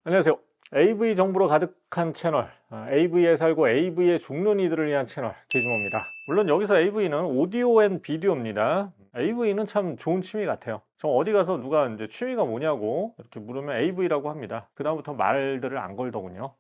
안녕하세요. AV 정보로 가득한 채널, AV에 살고 AV에 죽는 이들을 위한 채널 디즈모입니다. 물론 여기서 AV는 오디오 앤 비디오입니다. AV는 참 좋은 취미 같아요. 저 어디 가서 누가 이제 취미가 뭐냐고 이렇게 물으면 AV라고 합니다. 그 다음부터 말들을 안 걸더군요.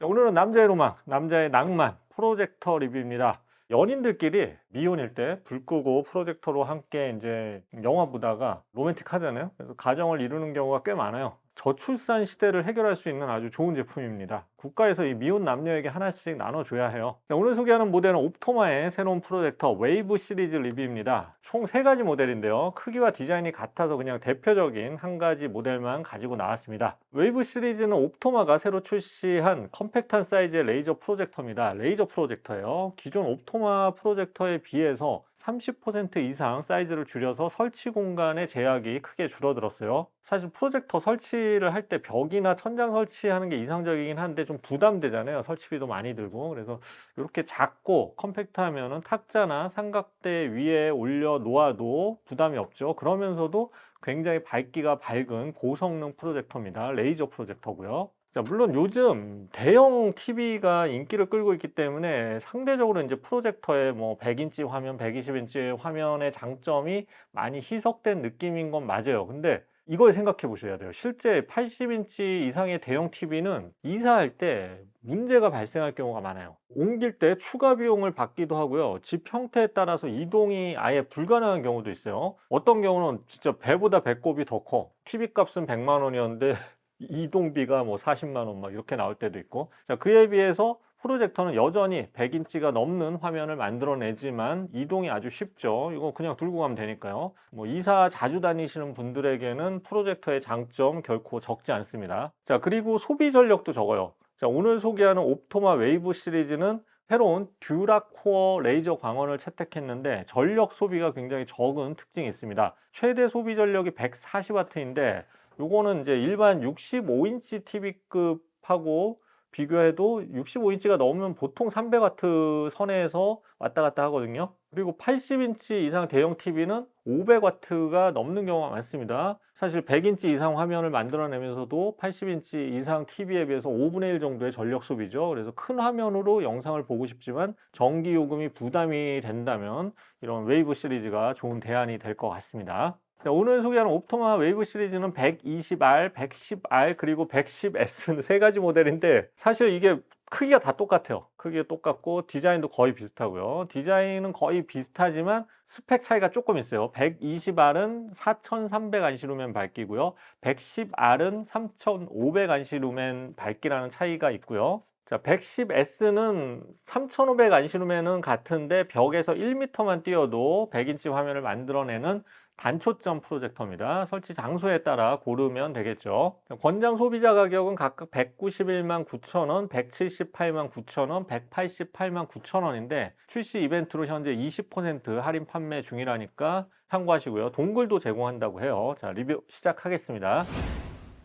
오늘은 남자의 로망, 남자의 낭만 프로젝터 리뷰입니다. 연인들끼리 미혼일 때 불 끄고 프로젝터로 함께 이제 영화 보다가 로맨틱하잖아요. 그래서 가정을 이루는 경우가 꽤 많아요. 저출산 시대를 해결할 수 있는 아주 좋은 제품입니다. 국가에서 이 미혼 남녀에게 하나씩 나눠줘야 해요. 오늘 소개하는 모델은 옵토마의 새로운 프로젝터 웨이브 시리즈 리뷰입니다. 총 3가지 모델인데요. 크기와 디자인이 같아서 그냥 대표적인 한 가지 모델만 가지고 나왔습니다. 웨이브 시리즈는 옵토마가 새로 출시한 컴팩트한 사이즈의 레이저 프로젝터입니다. 레이저 프로젝터예요. 기존 옵토마 프로젝터에 비해서 30% 이상 사이즈를 줄여서 설치 공간의 제약이 크게 줄어들었어요. 사실 프로젝터 설치를 할 때 벽이나 천장 설치하는 게 이상적이긴 한데 좀 부담되잖아요. 설치비도 많이 들고. 그래서 이렇게 작고 컴팩트하면은 탁자나 삼각대 위에 올려 놓아도 부담이 없죠. 그러면서도 굉장히 밝기가 밝은 고성능 프로젝터입니다. 레이저 프로젝터고요. 자, 물론 요즘 대형 TV가 인기를 끌고 있기 때문에 상대적으로 이제 프로젝터의 뭐 100인치 화면, 120인치 화면의 장점이 많이 희석된 느낌인 건 맞아요. 근데 이걸 생각해 보셔야 돼요. 실제 80인치 이상의 대형 TV는 이사할 때 문제가 발생할 경우가 많아요. 옮길 때 추가 비용을 받기도 하고요. 집 형태에 따라서 이동이 아예 불가능한 경우도 있어요. 어떤 경우는 진짜 배보다 배꼽이 더 커. TV 값은 100만 원이었는데 이동비가 뭐 40만 원 막 이렇게 나올 때도 있고. 자, 그에 비해서 프로젝터는 여전히 100인치가 넘는 화면을 만들어내지만 이동이 아주 쉽죠. 이거 그냥 들고 가면 되니까요. 뭐 이사 자주 다니시는 분들에게는 프로젝터의 장점 결코 적지 않습니다. 자, 그리고 소비 전력도 적어요. 자, 오늘 소개하는 옵토마 웨이브 시리즈는 새로운 듀라코어 레이저 광원을 채택했는데 전력 소비가 굉장히 적은 특징이 있습니다. 최대 소비 전력이 140W인데 요거는 이제 일반 65인치 TV급하고 비교해도 65인치가 넘으면 보통 300W 선에서 왔다 갔다 하거든요. 그리고 80인치 이상 대형 TV는 500W가 넘는 경우가 많습니다. 사실 100인치 이상 화면을 만들어내면서도 80인치 이상 TV에 비해서 5분의 1 정도의 전력 소비죠. 그래서 큰 화면으로 영상을 보고 싶지만 전기 요금이 부담이 된다면 이런 웨이브 시리즈가 좋은 대안이 될 것 같습니다. 자, 오늘 소개하는 옵토마 웨이브 시리즈는 120R, 110R 그리고 110S 3가지 모델인데 사실 이게 크기가 다 똑같아요. 크기가 똑같고 디자인도 거의 비슷하고요. 디자인은 거의 비슷하지만 스펙 차이가 조금 있어요. 120R은 4300 안시루멘 밝기고요. 110R은 3500 안시루멘 밝기라는 차이가 있고요. 자, 110S는 3500 안시루멘은 같은데 벽에서 1m만 띄어도 100인치 화면을 만들어내는 단초점 프로젝터입니다. 설치 장소에 따라 고르면 되겠죠. 권장 소비자 가격은 각각 191만 9천원, 178만 9천원, 188만 9천원인데 출시 이벤트로 현재 20% 할인 판매 중이라니까 참고하시고요. 동글도 제공한다고 해요. 자, 리뷰 시작하겠습니다.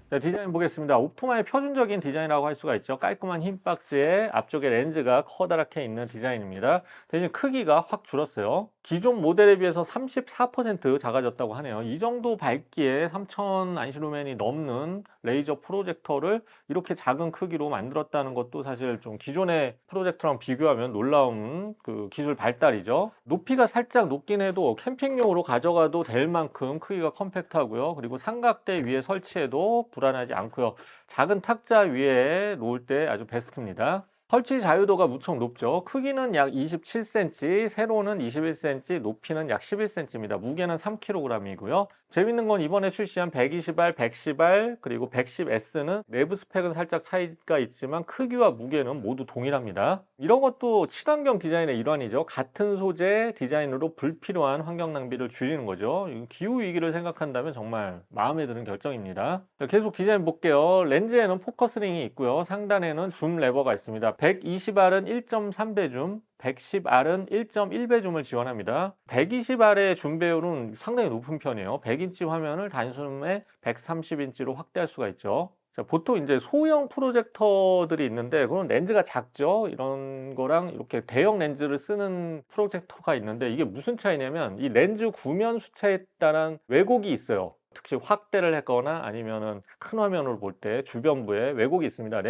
네, 디자인 보겠습니다. 옵토마의 표준적인 디자인이라고 할 수가 있죠. 깔끔한 흰 박스에 앞쪽에 렌즈가 커다랗게 있는 디자인입니다. 대신 크기가 확 줄었어요. 기존 모델에 비해서 34% 작아졌다고 하네요. 이 정도 밝기에 3000 안시루멘이 넘는 레이저 프로젝터를 이렇게 작은 크기로 만들었다는 것도 사실 좀 기존의 프로젝터랑 비교하면 놀라운 그 기술 발달이죠. 높이가 살짝 높긴 해도 캠핑용으로 가져가도 될 만큼 크기가 컴팩트하고요. 그리고 삼각대 위에 설치해도 불안하지 않고요. 작은 탁자 위에 놓을 때 아주 베스트입니다. 설치 자유도가 무척 높죠. 크기는 약 27cm, 세로는 21cm, 높이는 약 11cm입니다. 무게는 3kg이고요. 재밌는 건 이번에 출시한 120R, 110R, 그리고 110S는 내부 스펙은 살짝 차이가 있지만 크기와 무게는 모두 동일합니다. 이런 것도 친환경 디자인의 일환이죠. 같은 소재 디자인으로 불필요한 환경 낭비를 줄이는 거죠. 기후 위기를 생각한다면 정말 마음에 드는 결정입니다. 계속 디자인 볼게요. 렌즈에는 포커스링이 있고요. 상단에는 줌 레버가 있습니다. 120R은 1.3배 줌, 110R은 1.1배 줌을 지원합니다. 120R의 줌 배율은 상당히 높은 편이에요. 100인치 화면을 단숨에 130인치로 확대할 수가 있죠. 자, 보통 이제 소형 프로젝터들이 있는데 그건 렌즈가 작죠. 이런 거랑 이렇게 대형 렌즈를 쓰는 프로젝터가 있는데 이게 무슨 차이냐면 이 렌즈 구면 수차에 따른 왜곡이 있어요. 특히 확대를 했거나 아니면은 큰 화면으로 볼 때 주변부에 왜곡이 있습니다.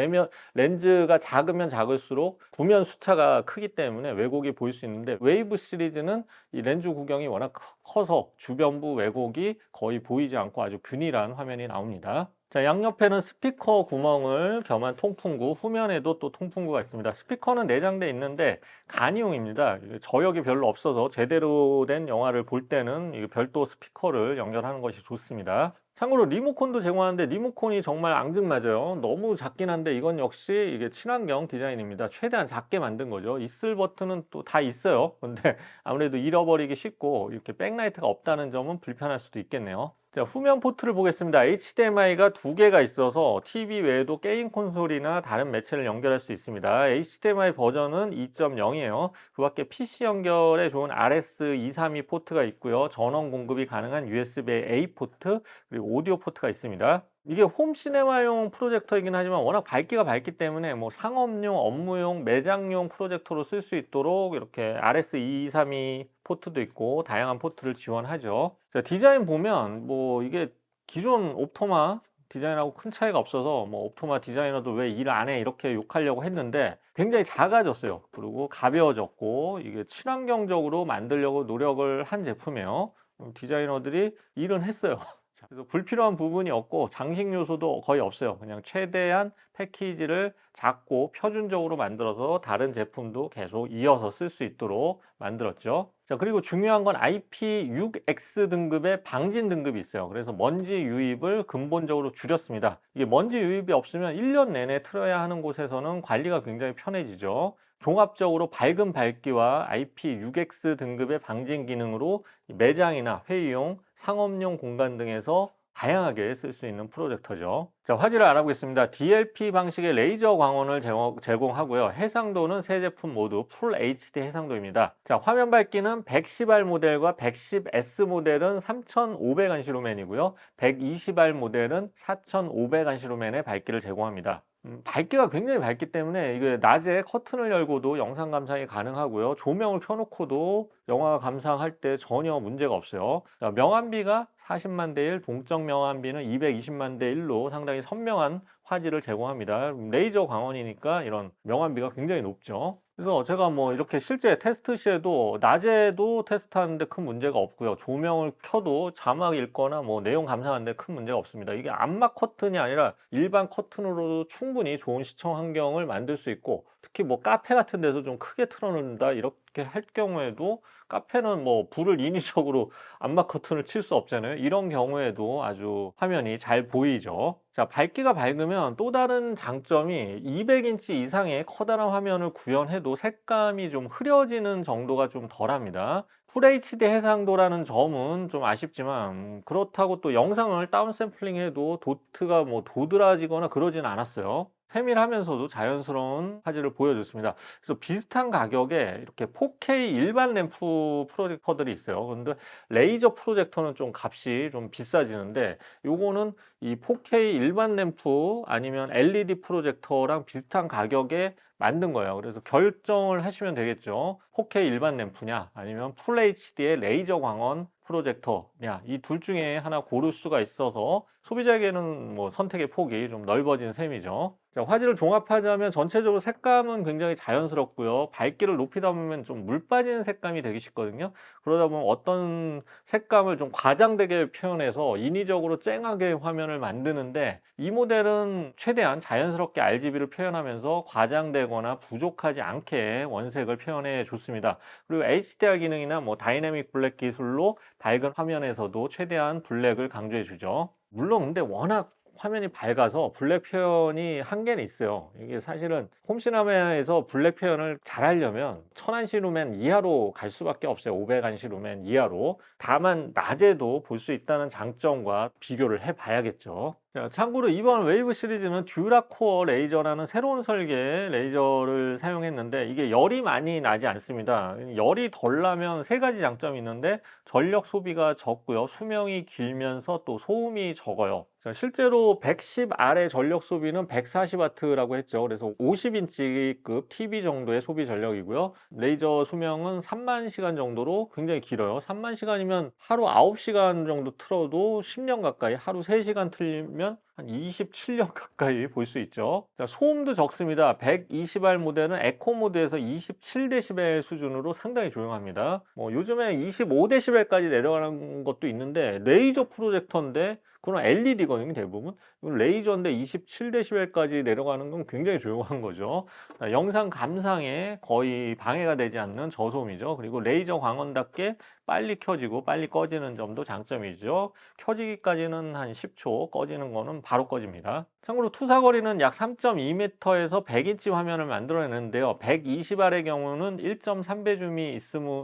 렌즈가 작으면 작을수록 구면 수차가 크기 때문에 왜곡이 보일 수 있는데, 웨이브 시리즈는 이 렌즈 구경이 워낙 커서 주변부 왜곡이 거의 보이지 않고 아주 균일한 화면이 나옵니다. 자, 양옆에는 스피커 구멍을 겸한 통풍구, 후면에도 또 통풍구가 있습니다. 스피커는 내장돼 있는데 간이용입니다. 저역이 별로 없어서 제대로 된 영화를 볼 때는 별도 스피커를 연결하는 것이 좋습니다. 참고로 리모컨도 제공하는데 리모컨이 정말 앙증맞아요. 너무 작긴 한데 이건 역시 이게 친환경 디자인입니다. 최대한 작게 만든 거죠. 있을 버튼은 또 다 있어요. 근데 아무래도 잃어버리기 쉽고 이렇게 백라이트가 없다는 점은 불편할 수도 있겠네요. 자, 후면 포트를 보겠습니다. HDMI가 두 개가 있어서 TV 외에도 게임 콘솔이나 다른 매체를 연결할 수 있습니다. HDMI 버전은 2.0이에요. 그 밖에 PC 연결에 좋은 RS232 포트가 있고요. 전원 공급이 가능한 USB-A 포트, 그리고 오디오 포트가 있습니다. 이게 홈 시네마용 프로젝터이긴 하지만 워낙 밝기가 밝기 때문에 뭐 상업용, 업무용, 매장용 프로젝터로 쓸 수 있도록 이렇게 RS232 포트도 있고 다양한 포트를 지원하죠. 자, 디자인 보면 뭐 이게 기존 옵토마 디자인하고 큰 차이가 없어서 뭐 옵토마 디자이너도 왜 일 안 해 이렇게 욕하려고 했는데 굉장히 작아졌어요. 그리고 가벼워졌고 이게 친환경적으로 만들려고 노력을 한 제품이에요. 디자이너들이 일은 했어요. 그래서 불필요한 부분이 없고 장식 요소도 거의 없어요. 그냥 최대한 패키지를 작고 표준적으로 만들어서 다른 제품도 계속 이어서 쓸 수 있도록 만들었죠. 자, 그리고 중요한 건 IP6X 등급의 방진 등급이 있어요. 그래서 먼지 유입을 근본적으로 줄였습니다. 이게 먼지 유입이 없으면 1년 내내 틀어야 하는 곳에서는 관리가 굉장히 편해지죠. 종합적으로 밝은 밝기와 IP6X 등급의 방진 기능으로 매장이나 회의용, 상업용 공간 등에서 다양하게 쓸 수 있는 프로젝터죠. 자, 화질을 알아보겠습니다. DLP 방식의 레이저 광원을 제공하고요. 해상도는 세 제품 모두 풀 HD 해상도입니다. 자, 화면 밝기는 110R 모델과 110S 모델은 3500안시로멘이고요. 120R 모델은 4500안시로멘의 밝기를 제공합니다. 밝기가 굉장히 밝기 때문에 이게 낮에 커튼을 열고도 영상 감상이 가능하고요. 조명을 켜놓고도 영화 감상할 때 전혀 문제가 없어요. 자, 명암비가 40만 대 1, 동적 명암비는 220만 대 1로 상당히 선명한 화질을 제공합니다. 레이저 광원이니까 이런 명암비가 굉장히 높죠. 그래서 제가 뭐 이렇게 실제 테스트 시에도 낮에도 테스트하는데 큰 문제가 없고요. 조명을 켜도 자막 읽거나 뭐 내용 감상하는데 큰 문제가 없습니다. 이게 암막 커튼이 아니라 일반 커튼으로도 충분히 좋은 시청 환경을 만들 수 있고, 특히 뭐 카페 같은 데서 좀 크게 틀어놓는다 이렇게 할 경우에도, 카페는 뭐 불을 인위적으로 암막 커튼을 칠 수 없잖아요. 이런 경우에도 아주 화면이 잘 보이죠. 자, 밝기가 밝으면 또 다른 장점이 200인치 이상의 커다란 화면을 구현해도 색감이 좀 흐려지는 정도가 좀 덜합니다. FHD 해상도라는 점은 좀 아쉽지만 그렇다고 또 영상을 다운 샘플링해도 도트가 뭐 도드라지거나 그러진 않았어요. 세밀하면서도 자연스러운 화질을 보여줬습니다. 그래서 비슷한 가격에 이렇게 4K 일반 램프 프로젝터들이 있어요. 근데 레이저 프로젝터는 좀 값이 좀 비싸지는데, 요거는 이 4K 일반 램프 아니면 LED 프로젝터랑 비슷한 가격에 만든 거예요. 그래서 결정을 하시면 되겠죠. 4K 일반 램프냐 아니면 풀 HD의 레이저 광원 프로젝터냐, 이 둘 중에 하나 고를 수가 있어서 소비자에게는 뭐 선택의 폭이 좀 넓어진 셈이죠. 자, 화질을 종합하자면 전체적으로 색감은 굉장히 자연스럽고요. 밝기를 높이다 보면 좀 물 빠지는 색감이 되기 쉽거든요. 그러다 보면 어떤 색감을 좀 과장되게 표현해서 인위적으로 쨍하게 화면을 만드는데, 이 모델은 최대한 자연스럽게 RGB를 표현하면서 과장되거나 부족하지 않게 원색을 표현해 줬습니다. 그리고 HDR 기능이나 뭐 다이내믹 블랙 기술로 밝은 화면에서도 최대한 블랙을 강조해 주죠. 물론 근데 워낙 화면이 밝아서 블랙 표현이 한계는 있어요. 이게 사실은 홈시네마에서 블랙 표현을 잘 하려면 1000안시 루멘 이하로 갈 수밖에 없어요. 500안시 루멘 이하로. 다만 낮에도 볼 수 있다는 장점과 비교를 해 봐야겠죠. 자, 참고로 이번 웨이브 시리즈는 듀라코어 레이저라는 새로운 설계 레이저를 사용했는데 이게 열이 많이 나지 않습니다. 열이 덜 나면 세 가지 장점이 있는데 전력 소비가 적고요. 수명이 길면서 또 소음이 적어요. 자, 실제로 110 아래 전력 소비는 140W라고 했죠. 그래서 50인치급 TV 정도의 소비 전력이고요. 레이저 수명은 3만 시간 정도로 굉장히 길어요. 3만 시간이면 하루 9시간 정도 틀어도 10년 가까이, 하루 3시간 틀면 한 27년 가까이 볼 수 있죠. 자, 소음도 적습니다. 120R 모델은 에코 모드에서 27dB 수준으로 상당히 조용합니다. 요즘에 25dB까지 내려가는 것도 있는데 레이저 프로젝터인데 그건 LED거든요, 대부분. 이건 레이저인데 27dB까지 내려가는 건 굉장히 조용한 거죠. 자, 영상 감상에 거의 방해가 되지 않는 저소음이죠. 그리고 레이저 광원답게 빨리 켜지고 빨리 꺼지는 점도 장점이죠. 켜지기까지는 한 10초, 꺼지는 거는 바로 꺼집니다. 참고로 투사거리는 약 3.2m에서 100인치 화면을 만들어내는데요. 120R의 경우는 1.3배 줌이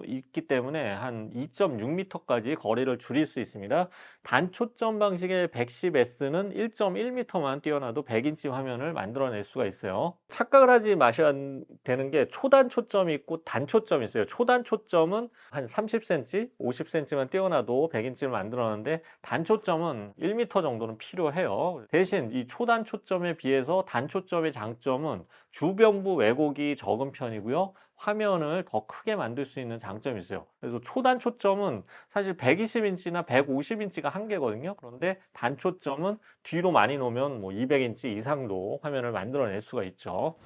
있기 때문에 한 2.6m까지 거리를 줄일 수 있습니다. 단초점 방식의 110S는 1.1m만 띄어놔도 100인치 화면을 만들어낼 수가 있어요. 착각을 하지 마셔야 되는 게 초단 초점이 있고 단 초점이 있어요. 초단 초점은 한 30cm, 50cm만 띄어놔도 100인치를 만들어내는데 단 초점은 1m 정도는 필요해요. 대신 이 초단 초점에 비해서 단 초점의 장점은 주변부 왜곡이 적은 편이고요. 화면을 더 크게 만들 수 있는 장점이 있어요. 그래서 초단 초점은 사실 120인치나 150인치가 한계거든요. 그런데 단 초점은 뒤로 많이 놓으면 200인치 이상도 화면을 만들어낼 수가 있죠.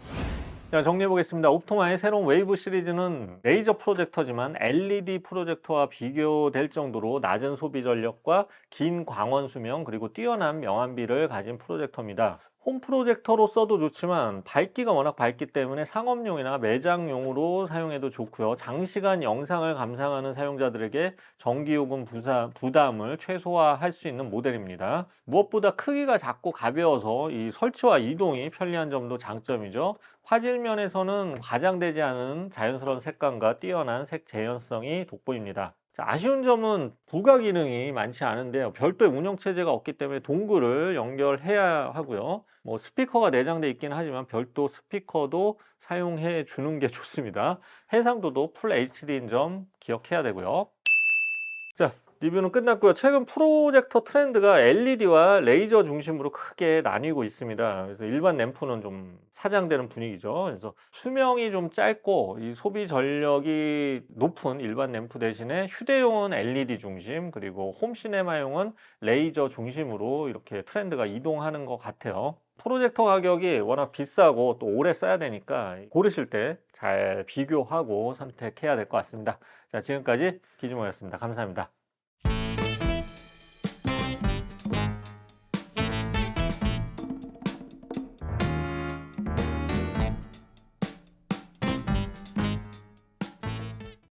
자, 정리해 보겠습니다. 옵토마의 새로운 웨이브 시리즈는 레이저 프로젝터지만 LED 프로젝터와 비교될 정도로 낮은 소비 전력과 긴 광원 수명 그리고 뛰어난 명암비를 가진 프로젝터입니다. 홈 프로젝터로 써도 좋지만 밝기가 워낙 밝기 때문에 상업용이나 매장용으로 사용해도 좋고요. 장시간 영상을 감상하는 사용자들에게 전기요금 부담을 최소화할 수 있는 모델입니다. 무엇보다 크기가 작고 가벼워서 이 설치와 이동이 편리한 점도 장점이죠. 화질 면에서는 과장되지 않은 자연스러운 색감과 뛰어난 색 재현성이 돋보입니다. 자, 아쉬운 점은 부가 기능이 많지 않은데요. 별도의 운영체제가 없기 때문에 동글을 연결해야 하고요. 스피커가 내장되어 있긴 하지만 별도 스피커도 사용해 주는 게 좋습니다. 해상도도 풀 HD인 점 기억해야 되고요. 자, 리뷰는 끝났고요. 최근 프로젝터 트렌드가 LED와 레이저 중심으로 크게 나뉘고 있습니다. 그래서 일반 램프는 좀 사장되는 분위기죠. 그래서 수명이 좀 짧고 이 소비 전력이 높은 일반 램프 대신에 휴대용은 LED 중심, 그리고 홈 시네마용은 레이저 중심으로 이렇게 트렌드가 이동하는 것 같아요. 프로젝터 가격이 워낙 비싸고 또 오래 써야 되니까 고르실 때 잘 비교하고 선택해야 될 것 같습니다. 자, 지금까지 기즈모였습니다. 감사합니다.